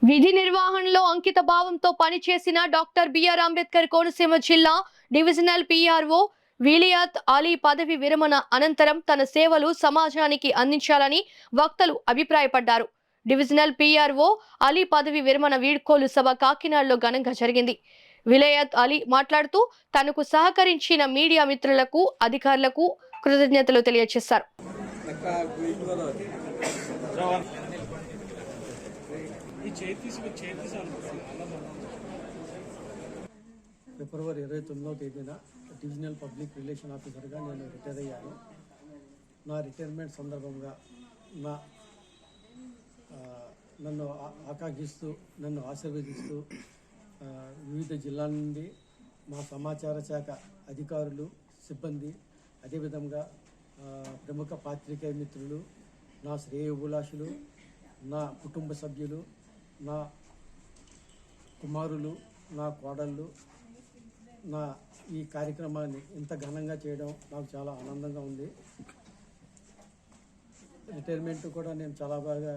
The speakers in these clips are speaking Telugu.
విధి నిర్వహణలో అంకిత భావంతో పనిచేసిన డాక్టర్ బిఆర్ అంబేద్కర్ కోనసీమ జిల్లా డివిజనల్ పిఆర్ఓ విలియత్ అలీ పదవి విరమణ అనంతరం తన సేవలు సమాజానికి అందించాలని వక్తలు అభిప్రాయపడ్డారు. డివిజనల్ పిఆర్ఓ అలీ పదవి విరమణ వీడ్కోలు సభ కాకినాడలో ఘనంగా జరిగింది. విలయత్ అలీ మాట్లాడుతూ తనకు సహకరించిన మీడియా మిత్రులకు, అధికారులకు కృతజ్ఞతలు తెలియజేశారు. ఫిబ్రవరి 29వ తేదీన డివిజనల్ పబ్లిక్ రిలేషన్ ఆఫీసర్గా నేను రిటైర్ అయ్యాను. నా రిటైర్మెంట్ సందర్భంగా నన్ను ఆకాంక్షిస్తూ, నన్ను ఆశీర్వదిస్తూ వివిధ జిల్లాల నుండి మా సమాచార శాఖ అధికారులు, సిబ్బంది, అదేవిధంగా ప్రముఖ పాత్రికేయ మిత్రులు, నా శ్రేయోభిలాషులు, నా కుటుంబ సభ్యులు, నా కుమారులు, నా కోడళ్ళు నా ఈ కార్యక్రమాన్ని ఇంత ఘనంగా చేయడం నాకు చాలా ఆనందంగా ఉంది. రిటైర్మెంట్ కూడా నేను చాలా బాగా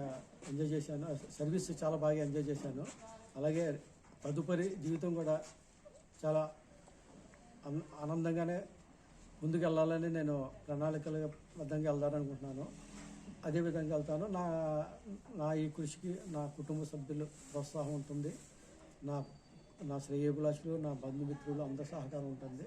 ఎంజాయ్ చేశాను, సర్వీస్ చాలా బాగా ఎంజాయ్ చేశాను. అలాగే తదుపరి జీవితం కూడా చాలా ఆనందంగానే ముందుకు వెళ్ళాలని నేను ప్రణాళికబద్ధంగా వెళ్దారనుకుంటున్నాను. అదేవిధంగా వెళ్తాను. నా ఈ కృషికి నా కుటుంబ సభ్యులు ప్రోత్సాహం ఉంటుంది, నా శ్రేయోభిలాషులు, నా బంధుమిత్రులు అందరి సహకారం ఉంటుంది.